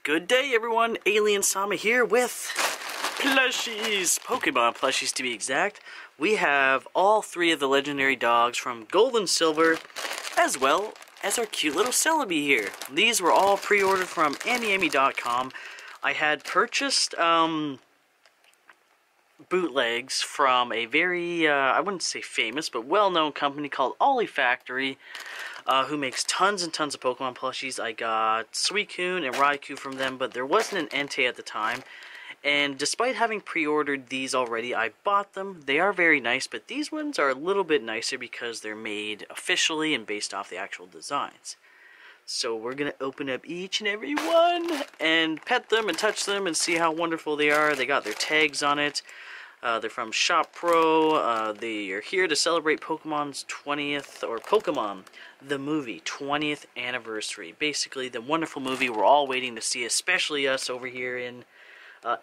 Good day, everyone. Alien Sama here with Plushies, Pokemon Plushies to be exact. We have all three of the legendary dogs from Gold and Silver, as well as our cute little Celebi here. These were all pre-ordered from AmiAmi.com. I had purchased bootlegs from a very, I wouldn't say famous, but well-known company called Ollie Factory, who makes tons and tons of Pokemon plushies. I got Suicune and Raikou from them, but there wasn't an Entei at the time. And despite having pre-ordered these already, I bought them. They are very nice, but these ones are a little bit nicer because they're made officially and based off the actual designs. So we're going to open up each and every one and pet them and touch them and see how wonderful they are. They got their tags on it. They're from Shop Pro. They are here to celebrate Pokemon's 20th, or Pokemon, the movie, 20th anniversary. Basically, the wonderful movie we're all waiting to see, especially us over here in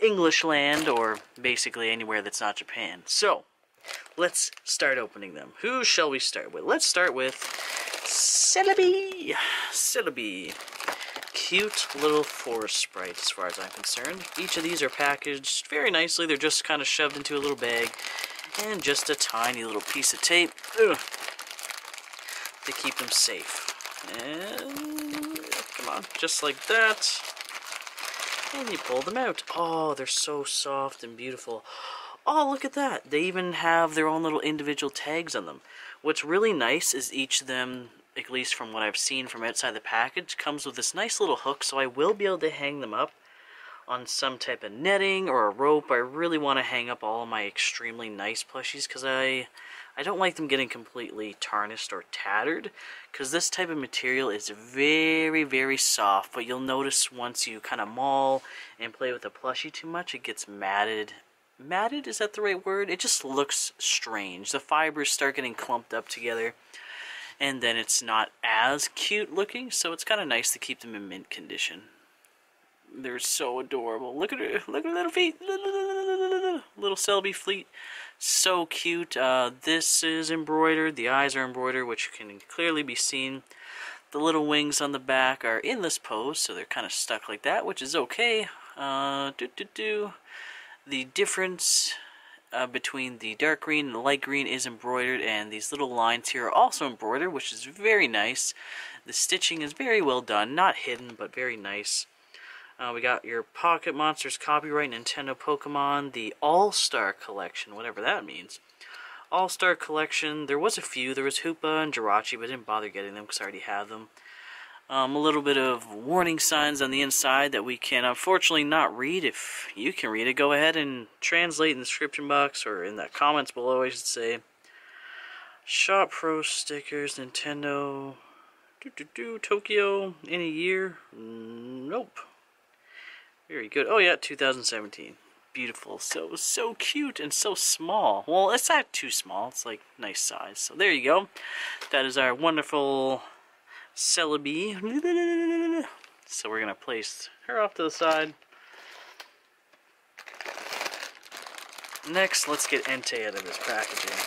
English land, or basically anywhere that's not Japan. So, let's start opening them. Who shall we start with? Let's start with Celebi. Celebi. Cute little forest sprite as far as I'm concerned. Each of these are packaged very nicely. They're just kind of shoved into a little bag and just a tiny little piece of tape to keep them safe. And come on, just like that. And you pull them out. Oh, they're so soft and beautiful. Oh, look at that. They even have their own little individual tags on them. What's really nice is each of them, at least from what I've seen from outside the package, comes with this nice little hook, so I will be able to hang them up on some type of netting or a rope. I really want to hang up all of my extremely nice plushies because I don't like them getting completely tarnished or tattered, because this type of material is very, very soft, but you'll notice once you kind of maul and play with the plushie too much, it gets matted. Matted, is that the right word? It just looks strange. The fibers start getting clumped up together, and then it's not as cute looking, so it's kind of nice to keep them in mint condition. They're so adorable. Look at her, look at her little feet. Little Celebi feet. So cute. This is embroidered. The eyes are embroidered, which can clearly be seen. The little wings on the back are in this pose, so they're kind of stuck like that, which is okay. The difference between the dark green and the light green is embroidered, and these little lines here are also embroidered, which is very nice. The stitching is very well done, not hidden, but very nice. We got your Pocket Monsters copyright Nintendo Pokemon, the All-Star Collection, whatever that means. All-Star Collection, there was a few. There was Hoopa and Jirachi, but I didn't bother getting them because I already have them. A little bit of warning signs on the inside that we can unfortunately not read. If you can read it, go ahead and translate in the description box, or in the comments below, I should say. Shop Pro stickers, Nintendo, Tokyo, any year? Nope. Very good. Oh yeah, 2017. Beautiful. So cute and so small. Well, it's not too small. It's like nice size. So there you go. That is our wonderful Celebi. So we're going to place her off to the side. Next, let's get Entei out of this packaging.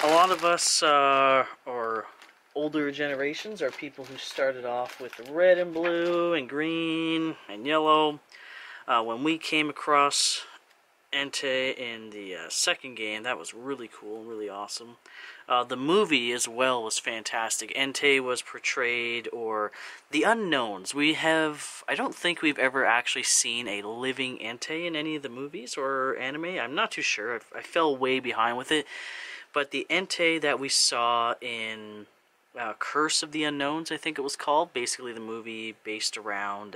A lot of us, or older generations, are people who started off with red and blue and green and yellow. When we came across Entei in the second game, that was really cool and really awesome. The movie as well was fantastic. Entei was portrayed, or the Unknowns. I don't think we've ever actually seen a living Entei in any of the movies or anime. I'm not too sure. I fell way behind with it. But the Entei that we saw in Curse of the Unknowns, I think it was called, basically the movie based around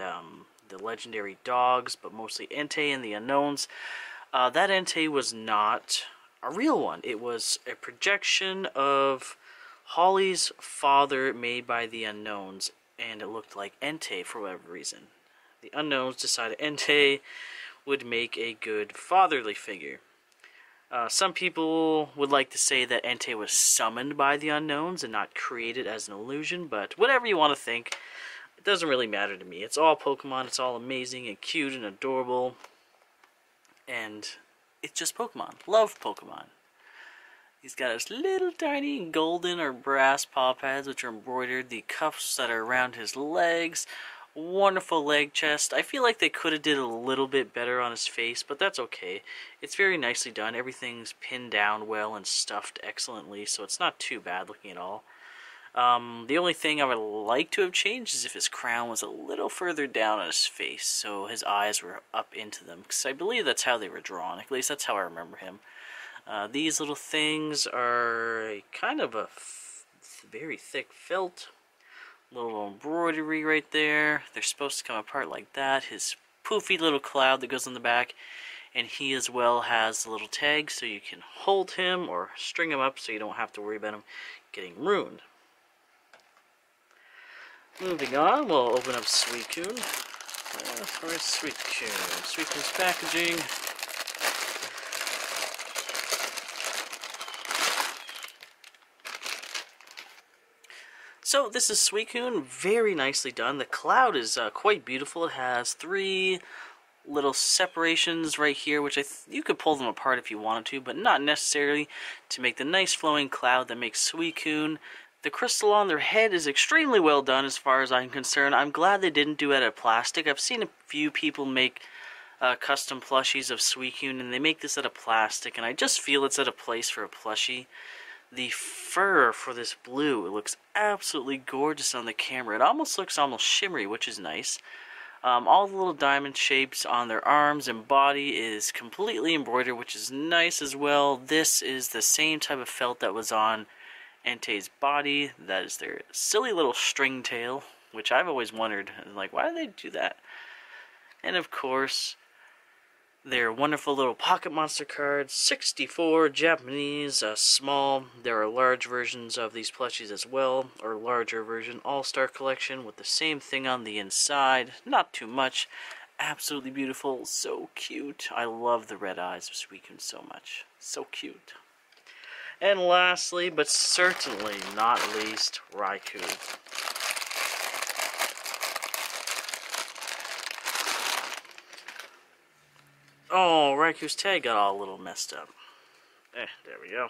the legendary dogs, but mostly Entei and the Unknowns. That Entei was not a real one. It was a projection of Holly's father made by the Unknowns, and it looked like Entei for whatever reason. The Unknowns decided Entei would make a good fatherly figure. Some people would like to say that Entei was summoned by the Unknowns and not created as an illusion, but whatever you want to think, it doesn't really matter to me. It's all Pokemon, it's all amazing and cute and adorable, and it's just Pokemon. Love Pokemon. He's got his little tiny golden or brass paw pads, which are embroidered, the cuffs that are around his legs, wonderful leg chest. I feel like they could have did a little bit better on his face, but that's okay. It's very nicely done. Everything's pinned down well and stuffed excellently, so it's not too bad looking at all. The only thing I would like to have changed is if his crown was a little further down on his face, so his eyes were up into them, because I believe that's how they were drawn. At least that's how I remember him. These little things are kind of a very thick felt. Little embroidery right there. They're supposed to come apart like that. His poofy little cloud that goes on the back. And he as well has a little tag so you can hold him or string him up so you don't have to worry about him getting ruined. Moving on, we'll open up Suicune. Where's Suicune? Suicune's packaging. So this is Suicune, very nicely done. The cloud is quite beautiful. It has 3 little separations right here, which you could pull them apart if you wanted to, but not necessarily, to make the nice flowing cloud that makes Suicune. The crystal on their head is extremely well done as far as I'm concerned. I'm glad they didn't do it out of plastic. I've seen a few people make custom plushies of Suicune, and they make this out of plastic, and I just feel it's out of place for a plushie. The fur for this blue, it looks absolutely gorgeous on the camera. It almost looks shimmery, which is nice. All the little diamond shapes on their arms and body is completely embroidered, which is nice as well. This is the same type of felt that was on Entei's body. That is their silly little string tail, which I've always wondered, like, why do they do that? And of course, their wonderful little pocket monster cards, 64 Japanese, small. There are large versions of these plushies as well, or larger version, all-star collection with the same thing on the inside. Not too much. Absolutely beautiful, so cute. I love the red eyes of Suicune so much. So cute. And lastly, but certainly not least, Raikou. Oh, Raikou's tag got all a little messed up. There we go.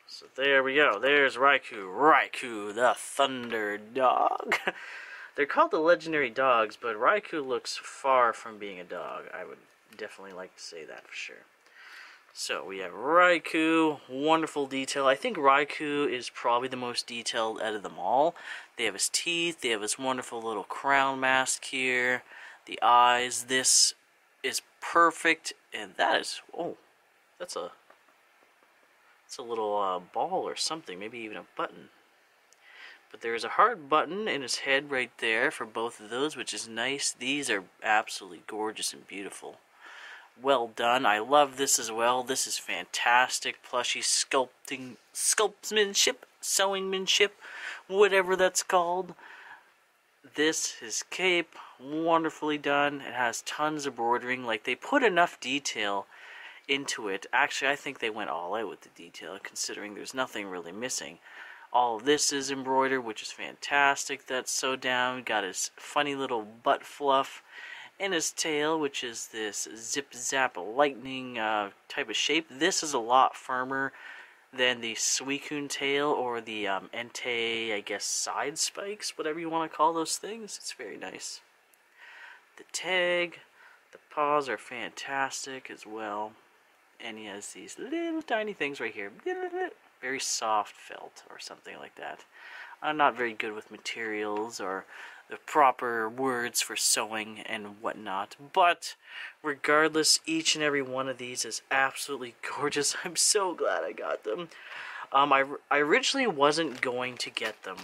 So there we go. There's Raikou. Raikou, the Thunder Dog. They're called the Legendary Dogs, but Raikou looks far from being a dog. I would definitely like to say that for sure. So we have Raikou, wonderful detail. I think Raikou is probably the most detailed out of them all. They have his teeth, they have his wonderful little crown mask here, the eyes. This is perfect, and that is, oh, that's a little ball or something, maybe even a button. But there is a hard button in his head right there for both of those, which is nice. These are absolutely gorgeous and beautiful. Well done. I love this as well. This is fantastic plushie sculptmanship, sewingmanship, whatever that's called. This, his cape, wonderfully done. It has tons of embroidering. Like, they put enough detail into it. Actually, I think they went all out with the detail, considering there's nothing really missing. All of this is embroidered, which is fantastic. That's sewed down. Got his funny little butt fluff. And his tail, which is this zip-zap lightning type of shape. This is a lot firmer than the Suicune tail or the Entei, I guess, side spikes, whatever you want to call those things. It's very nice. The tag, the paws are fantastic as well. And he has these little tiny things right here. Very soft felt or something like that. I'm not very good with materials or the proper words for sewing and whatnot, but regardless, each and every one of these is absolutely gorgeous. I'm so glad I got them. I originally wasn't going to get them,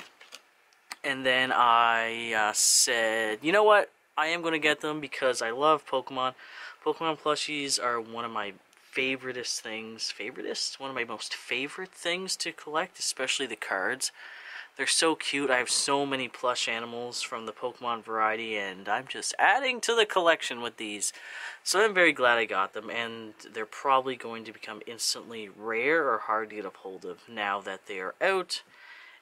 and then I said, you know what, I am going to get them because I love Pokemon. Pokemon plushies are one of my favoritist things, one of my most favorite things to collect, especially the cards. They're so cute. I have so many plush animals from the Pokemon variety, and I'm just adding to the collection with these. So I'm very glad I got them, and they're probably going to become instantly rare or hard to get a hold of now that they are out.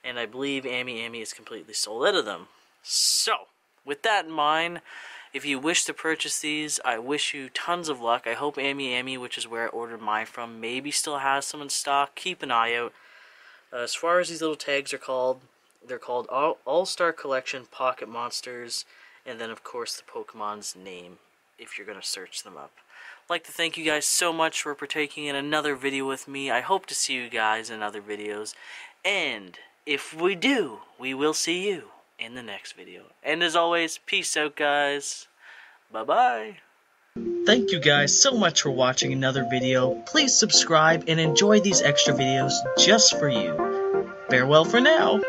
And I believe Amy is completely sold out of them. So, with that in mind, If you wish to purchase these, I wish you tons of luck. I hope Amy, which is where I ordered mine from, maybe still has some in stock. Keep an eye out. As far as these little tags are called, they're called All-Star Collection Pocket Monsters, and then of course the Pokemon's name, if you're going to search them up. I'd like to thank you guys so much for partaking in another video with me. I hope to see you guys in other videos, and if we do, we will see you in the next video. And as always, peace out, guys. Bye-bye. Thank you guys so much for watching another video. Please subscribe and enjoy these extra videos just for you. Farewell for now.